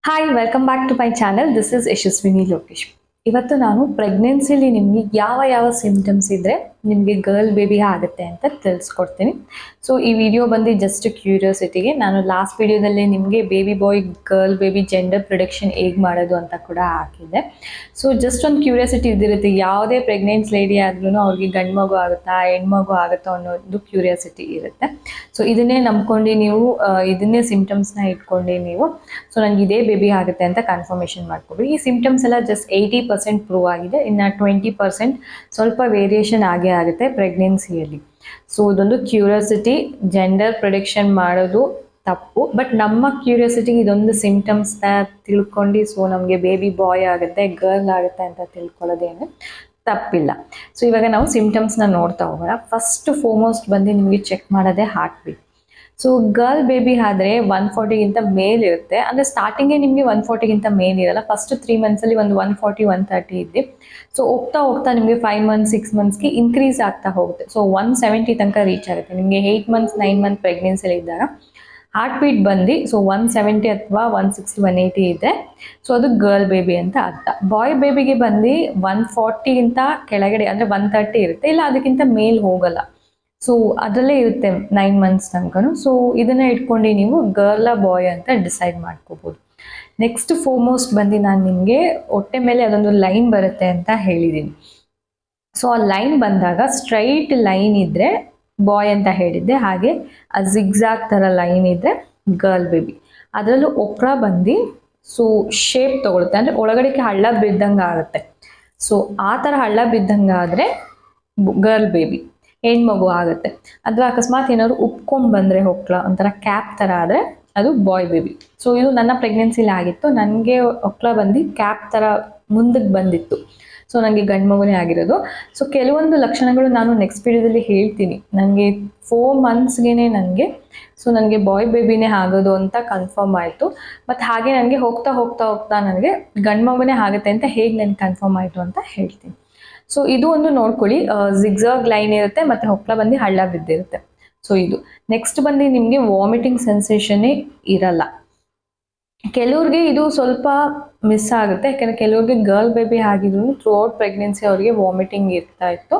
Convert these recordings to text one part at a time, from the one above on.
Hi welcome back to my channel. This is Yashaswini Lokesh. ಇವತ್ತು ನಾನು ಪ್ರೆಗ್ನೆನ್ಸಿಲಿ ನಿಮಗೆ ಯಾವ ಸಿಂಪ್ಟಮ್ಸ್ ಇದ್ದರೆ ನಿಮಗೆ ಗರ್ಲ್ ಬೇಬಿ ಆಗುತ್ತೆ ಅಂತ ತಿಳಿಸ್ಕೊಡ್ತೀನಿ. ಸೊ ಈ ವಿಡಿಯೋ ಬಂದು ಜಸ್ಟ್ ಕ್ಯೂರಿಯಾಸಿಟಿಗೆ. ನಾನು ಲಾಸ್ಟ್ ವಿಡಿಯೋದಲ್ಲಿ ನಿಮಗೆ baby boy girl baby gender prediction ಹೇಗೆ ಮಾಡೋದು ಅಂತ ಕೂಡ ಹಾಕಿದ್ದೆ. ಸೊ ಜಸ್ಟ್ ಒಂದು ಕ್ಯೂರಿಯಾಸಿಟಿ ಇದ್ದಿರುತ್ತೆ, ಯಾವುದೇ ಪ್ರೆಗ್ನೆಂಟ್ ಲೇಡಿ ಆದ್ರೂ ಅವ್ರಿಗೆ ಗಂಡು ಮಗು ಆಗುತ್ತಾ ಹೆಣ್ಮಗು ಆಗುತ್ತಾ ಅನ್ನೋದು ಕ್ಯೂರಿಯಾಸಿಟಿ ಇರುತ್ತೆ. ಸೊ ಇದನ್ನೇ ನಂಬ್ಕೊಂಡು ನೀವು ಇದನ್ನೇ ಸಿಂಪ್ಟಮ್ಸ್ನ ಇಟ್ಕೊಂಡು ನೀವು ಸೊ ನನಗೆ ಇದೇ ಬೇಬಿ ಆಗುತ್ತೆ ಅಂತ ಕನ್ಫರ್ಮೇಷನ್ ಮಾಡ್ಕೊಬಿಡಿ. ಈ ಸಿಂಪ್ಟಮ್ಸ್ ಎಲ್ಲ ಜಸ್ಟ್ 80% ಪ್ರೂವ್ ಆಗಿದೆ, ಇನ್ನು 20% ಸ್ವಲ್ಪ ವೇರಿಯೇಷನ್ ಆಗೇ ಆಗುತ್ತೆ ಪ್ರೆಗ್ನೆನ್ಸಿಯಲ್ಲಿ. ಸೊ ಇದೊಂದು ಕ್ಯೂರಿಯಾಸಿಟಿ. ಜೆಂಡರ್ ಪ್ರಿಡಿಕ್ಷನ್ ಮಾಡೋದು ತಪ್ಪು, ಬಟ್ ನಮ್ಮ ಕ್ಯೂರಿಯಾಸಿಟಿಗೆ ಇದೊಂದು ಸಿಂಪ್ಟಮ್ಸ್ನ ತಿಳ್ಕೊಂಡು ಸೊ ನಮಗೆ ಬೇಬಿ ಬಾಯ್ ಆಗುತ್ತೆ ಗರ್ಲ್ ಆಗುತ್ತೆ ಅಂತ ತಿಳ್ಕೊಳ್ಳೋದೇನು ತಪ್ಪಿಲ್ಲ. ಸೊ ಇವಾಗ ನಾವು ಸಿಂಪ್ಟಮ್ಸ್ನ ನೋಡ್ತಾ ಹೋಗೋಣ. ಫಸ್ಟ್ ಫೋರ್ಮೋಸ್ಟ್ ಬಂದು ನಿಮಗೆ ಚೆಕ್ ಮಾಡೋದೇ heart beat. So girl baby ಆದರೆ 140ಗಿಂತ ಮೇಲಿರುತ್ತೆ, ಅಂದರೆ ಸ್ಟಾರ್ಟಿಂಗೇ ನಿಮಗೆ 140ಗಿಂತ ಮೇಲಿರಲ್ಲ. ಫಸ್ಟ್ 3 ಮಂತ್ಸಲ್ಲಿ ಒಂದು 140 130 ಇದ್ದು ಸೊ ಹೋಗ್ತಾ ಹೋಗ್ತಾ ನಿಮಗೆ 5 ಮಂತ್ಸ್ 6 ಮಂತ್ಸ್ಗೆ ಇನ್ಕ್ರೀಸ್ ಆಗ್ತಾ ಹೋಗುತ್ತೆ. ಸೊ 170 ತನಕ ರೀಚ್ ಆಗುತ್ತೆ. ನಿಮಗೆ 8 ಮಂತ್ಸ್ 9 ಮಂತ್ ಪ್ರೆಗ್ನೆನ್ಸಿಲಿ ಇದ್ದಾಗ ಹಾರ್ಟ್ ಬೀಟ್ ಬಂದು ಸೊ 170 ಅಥವಾ 160 180 ಇದೆ, ಸೊ ಅದು ಗರ್ಲ್ ಬೇಬಿ ಅಂತ ಅರ್ಥ. ಬಾಯ್ ಬೇಬಿಗೆ ಬಂದು 140ಗಿಂತ ಕೆಳಗಡೆ ಅಂದರೆ 130 ಇರುತ್ತೆ, ಇಲ್ಲ ಅದಕ್ಕಿಂತ ಮೇಲ್ ಹೋಗಲ್ಲ. ಸೊ ಅದರಲ್ಲೇ ಇರುತ್ತೆ 9 ಮಂತ್ಸ್ ತನಕ. ಸೊ ಇದನ್ನ ಇಟ್ಕೊಂಡು ನೀವು ಗರ್ಲ ಬಾಯ್ ಅಂತ ಡಿಸೈಡ್ ಮಾಡ್ಕೋಬೋದು. ನೆಕ್ಸ್ಟ್ ಫೋರ್ಮೋಸ್ಟ್ ಬಂದು ನಾನು ನಿಮಗೆ ಹೊಟ್ಟೆ ಮೇಲೆ ಅದೊಂದು ಲೈನ್ ಬರುತ್ತೆ ಅಂತ ಹೇಳಿದ್ದೀನಿ. ಸೊ ಆ ಲೈನ್ ಬಂದಾಗ ಸ್ಟ್ರೈಟ್ ಲೈನ್ ಇದ್ದರೆ ಬಾಯ್ ಅಂತ ಹೇಳಿದ್ದೆ, ಹಾಗೆ ಆ ಜಿಗ್ಜಾಗ್ ಥರ ಲೈನ್ ಇದ್ದರೆ ಗರ್ಲ್ ಬೇಬಿ. ಅದರಲ್ಲೂ ಒಕ್ರ ಬಂದು ಸೊ ಶೇಪ್ ತೊಗೊಳುತ್ತೆ, ಅಂದರೆ ಒಳಗಡೆಗೆ ಹಳ್ಳ ಬಿದ್ದಂಗೆ ಆಗುತ್ತೆ. ಸೊ ಆ ಥರ ಹಳ್ಳ ಬಿದ್ದಂಗೆ ಆದರೆ ಗರ್ಲ್ ಬೇಬಿ ಹೆಣ್ಮಗು ಆಗುತ್ತೆ. ಅಥವಾ ಅಕಸ್ಮಾತ್ ಏನಾದ್ರು ಉಪ್ಕೊಂಡು ಬಂದರೆ ಹೊಕ್ಳ ಒಂಥರ ಕ್ಯಾಪ್ ಥರ ಆದರೆ ಅದು ಬಾಯ್ ಬೇಬಿ. ಸೊ ಇದು ನನ್ನ ಪ್ರೆಗ್ನೆನ್ಸಿಲಿ ಆಗಿತ್ತು. ನನಗೆ ಹೊಕ್ಳ ಬಂದು ಕ್ಯಾಪ್ ಥರ ಮುಂದಕ್ಕೆ ಬಂದಿತ್ತು, ಸೊ ನನಗೆ ಗಂಡು ಮಗುನೇ ಆಗಿರೋದು. ಸೊ ಕೆಲವೊಂದು ಲಕ್ಷಣಗಳು ನಾನು ನೆಕ್ಸ್ಟ್ ವಿಡಿಯೋದಲ್ಲಿ ಹೇಳ್ತೀನಿ. ನನಗೆ 4 ಮಂತ್ಸ್ಗೆ ನನಗೆ ಬಾಯ್ ಬೇಬಿನೇ ಆಗೋದು ಅಂತ ಕನ್ಫರ್ಮ್ ಆಯಿತು. ಮತ್ತು ಹಾಗೆ ನನಗೆ ಹೋಗ್ತಾ ಹೋಗ್ತಾ ಹೋಗ್ತಾ ನನಗೆ ಗಂಡು ಮಗುನೇ ಆಗುತ್ತೆ ಅಂತ ಹೇಗೆ ನನಗೆ ಕನ್ಫರ್ಮ್ ಆಯಿತು ಅಂತ ಹೇಳ್ತೀನಿ. ಸೊ ಇದು ಒಂದು ನೋಡ್ಕೊಳ್ಳಿ, ಜಿಗ್ಜಾಗ್ ಲೈನ್ ಇರುತ್ತೆ ಮತ್ತು ಹೊಕ್ಳ ಬಂದು ಹಳ್ಳ ಬಿದ್ದಿರುತ್ತೆ. ಸೊ ಇದು ನೆಕ್ಸ್ಟ್ ಬಂದು ನಿಮಗೆ ವಾಮಿಟಿಂಗ್ ಸೆನ್ಸೇಷನ್ನೇ ಇರಲ್ಲ. ಕೆಲವ್ರಿಗೆ ಇದು ಸ್ವಲ್ಪ ಮಿಸ್ ಆಗುತ್ತೆ, ಯಾಕೆಂದರೆ ಕೆಲವ್ರಿಗೆ ಗರ್ಲ್ ಬೇಬಿ ಆಗಿದ್ರು ಥ್ರೂ ಔಟ್ ಪ್ರೆಗ್ನೆನ್ಸಿ ಅವರಿಗೆ ವಾಮಿಟಿಂಗ್ ಇರ್ತಾ ಇತ್ತು.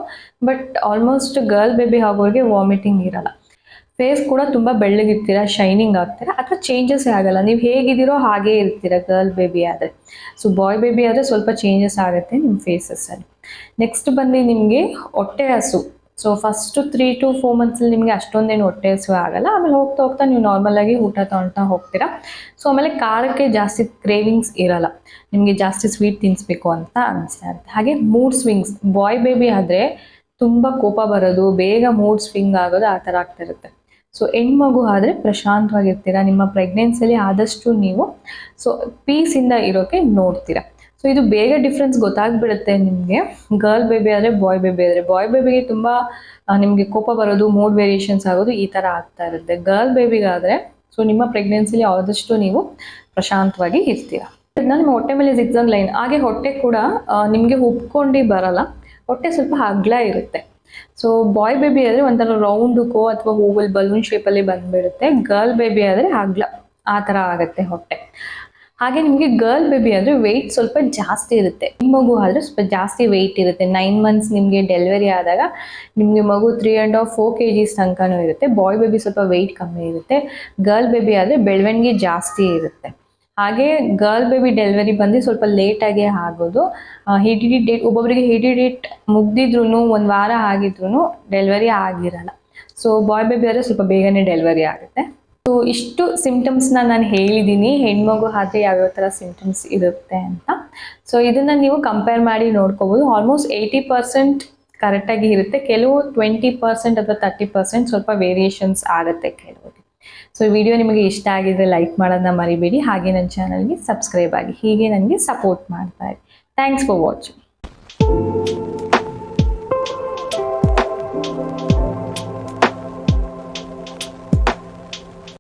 ಬಟ್ ಆಲ್ಮೋಸ್ಟ್ ಗರ್ಲ್ ಬೇಬಿ ಆಗೋರಿಗೆ ವಾಮಿಟಿಂಗ್ ಇರಲ್ಲ. ಫೇಸ್ ಕೂಡ ತುಂಬ ಬೆಳ್ಳಗಿರ್ತೀರ, ಶೈನಿಂಗ್ ಆಗ್ತೀರಾ, ಅಥವಾ ಚೇಂಜಸ್ ಆಗಲ್ಲ. ನೀವು ಹೇಗಿದ್ದೀರೋ ಹಾಗೇ ಇರ್ತೀರ ಗರ್ಲ್ ಬೇಬಿ ಆದರೆ. ಸೊ ಬಾಯ್ ಬೇಬಿ ಆದರೆ ಸ್ವಲ್ಪ ಚೇಂಜಸ್ ಆಗುತ್ತೆ ನಿಮ್ಮ ಫೇಸಸ್ಸಲ್ಲಿ. ನೆಕ್ಸ್ಟ್ ಬಂದು ನಿಮಗೆ ಹೊಟ್ಟೆ ಹಸು. ಸೊ ಫಸ್ಟು 3 to 4 ಮಂತ್ಸಲ್ಲಿ ನಿಮಗೆ ಅಷ್ಟೊಂದೇನು ಹೊಟ್ಟೆ ಹಸು ಆಗಲ್ಲ. ಆಮೇಲೆ ಹೋಗ್ತಾ ಹೋಗ್ತಾ ನೀವು ನಾರ್ಮಲಾಗಿ ಊಟ ತೊಗೊಳ್ತಾ ಹೋಗ್ತೀರಾ. ಸೊ ಆಮೇಲೆ ಖಾರಕ್ಕೆ ಜಾಸ್ತಿ ಕ್ರೇವಿಂಗ್ಸ್ ಇರಲ್ಲ, ನಿಮಗೆ ಜಾಸ್ತಿ ಸ್ವೀಟ್ ತಿನ್ನಿಸ್ಬೇಕು ಅಂತ ಅನಿಸ್ತಾ ಇರುತ್ತೆ. ಹಾಗೆ ಮೂಡ್ ಸ್ವಿಂಗ್ಸ್, ಬಾಯ್ ಬೇಬಿ ಆದರೆ ತುಂಬ ಕೋಪ ಬರೋದು, ಬೇಗ ಮೂಡ್ ಸ್ವಿಂಗ್ ಆಗೋದು ಆ ಥರ ಆಗ್ತಿರುತ್ತೆ. ಸೊ ಹೆಣ್ಮಗು ಆದರೆ ಪ್ರಶಾಂತವಾಗಿರ್ತೀರ. ನಿಮ್ಮ ಪ್ರೆಗ್ನೆನ್ಸಿಯಲ್ಲಿ ಆದಷ್ಟು ನೀವು ಸೊ ಪೀಸಿಂದ ಇರೋಕ್ಕೆ ನೋಡ್ತೀರಾ. ಸೊ ಇದು ಬೇಗ ಡಿಫ್ರೆನ್ಸ್ ಗೊತ್ತಾಗ್ಬಿಡುತ್ತೆ ನಿಮಗೆ. ಗರ್ಲ್ ಬೇಬಿ ಆದರೆ ಬಾಯ್ ಬೇಬಿ ಆದರೆ, ಬಾಯ್ ಬೇಬಿಗೆ ತುಂಬ ನಿಮಗೆ ಕೋಪ ಬರೋದು, ಮೂಡ್ ವೇರಿಯೇಷನ್ಸ್ ಆಗೋದು ಈ ಥರ ಆಗ್ತಾ ಇರುತ್ತೆ. ಗರ್ಲ್ ಬೇಬಿಗಾದರೆ ಸೊ ನಿಮ್ಮ ಪ್ರೆಗ್ನೆನ್ಸಿಲಿ ಆದಷ್ಟು ನೀವು ಪ್ರಶಾಂತವಾಗಿ ಇರ್ತೀರ. ನಿಮ್ಮ ಹೊಟ್ಟೆ ಮೇಲೆ ಜಿಗ್ಜಾಗ್ ಲೈನ್, ಹಾಗೆ ಹೊಟ್ಟೆ ಕೂಡ ನಿಮಗೆ ಉಪ್ಕೊಂಡು ಬರಲ್ಲ, ಹೊಟ್ಟೆ ಸ್ವಲ್ಪ ಅಗಲ ಇರುತ್ತೆ. ಸೊ ಬಾಯ್ ಬೇಬಿ ಆದರೆ ಒಂಥರ ರೌಂಡಕ್ಕೋ ಅಥವಾ ಓವಲ್ ಬಲೂನ್ ಶೇಪಲ್ಲಿ ಬಂದುಬಿಡುತ್ತೆ. ಗರ್ಲ್ ಬೇಬಿ ಆದರೆ ಅಗಲ ಆ ಥರ ಆಗುತ್ತೆ ಹೊಟ್ಟೆ. ಹಾಗೆ ನಿಮಗೆ ಗರ್ಲ್ ಬೇಬಿ ಆದರೆ ವೆಯ್ಟ್ ಸ್ವಲ್ಪ ಜಾಸ್ತಿ ಇರುತ್ತೆ, ಮಗು ಆದರೆ ಸ್ವಲ್ಪ ಜಾಸ್ತಿ ವೆಯ್ಟ್ ಇರುತ್ತೆ. 9 ಮಂತ್ಸ್ ನಿಮಗೆ ಡೆಲಿವರಿ ಆದಾಗ ನಿಮಗೆ ಮಗು 3.5 4 kgs ತನಕನೂ ಇರುತ್ತೆ. ಬಾಯ್ ಬೇಬಿ ಸ್ವಲ್ಪ ವೆಯ್ಟ್ ಕಮ್ಮಿ ಇರುತ್ತೆ. ಗರ್ಲ್ ಬೇಬಿ ಆದರೆ ಬೆಳವಣಿಗೆ ಜಾಸ್ತಿ ಇರುತ್ತೆ. ಹಾಗೆ ಗರ್ಲ್ ಬೇಬಿ ಡೆಲಿವರಿ ಬಂದು ಸ್ವಲ್ಪ ಲೇಟಾಗೇ ಆಗೋದು. ಹಿಡಿಡಿ ಡೇಟ್, ಒಬ್ಬೊಬ್ಬರಿಗೆ ಹಿಡಿ ಡೇಟ್ ಮುಗ್ದಿದ್ರು 1 ವಾರ ಆಗಿದ್ರು ಡೆಲಿವರಿ ಆಗಿರಲ್ಲ. ಸೊ ಬಾಯ್ ಬೇಬಿ ಆದರೆ ಸ್ವಲ್ಪ ಬೇಗನೆ ಡೆಲಿವರಿ ಆಗುತ್ತೆ. ಸೊ ಇಷ್ಟು ಸಿಂಪ್ಟಮ್ಸ್ನ ನಾನು ಹೇಳಿದ್ದೀನಿ, ಹೆಣ್ಮಗು ಆದರೆ ಯಾವ್ಯಾವ ಥರ ಸಿಂಪ್ಟಮ್ಸ್ ಇರುತ್ತೆ ಅಂತ. ಸೊ ಇದನ್ನು ನೀವು ಕಂಪೇರ್ ಮಾಡಿ ನೋಡ್ಕೋಬೋದು. ಆಲ್ಮೋಸ್ಟ್ 80% ಕರೆಕ್ಟಾಗಿ ಇರುತ್ತೆ, ಕೆಲವು 20% ಅಥವಾ 30% ಸ್ವಲ್ಪ ವೇರಿಯೇಷನ್ಸ್ ಆಗುತ್ತೆ ಕೆಲವರಿಗೆ. ಸೊ ಈ ವಿಡಿಯೋ ನಿಮಗೆ ಇಷ್ಟ ಆಗಿದ್ರೆ ಲೈಕ್ ಮಾಡೋದನ್ನ ಮರಿಬೇಡಿ, ಹಾಗೆ ನನ್ನ ಚಾನಲ್ಗೆ ಸಬ್ಸ್ಕ್ರೈಬ್ ಆಗಿ, ಹೀಗೆ ನನಗೆ ಸಪೋರ್ಟ್ ಮಾಡ್ತಾ ಇರಿ. Thanks for watching.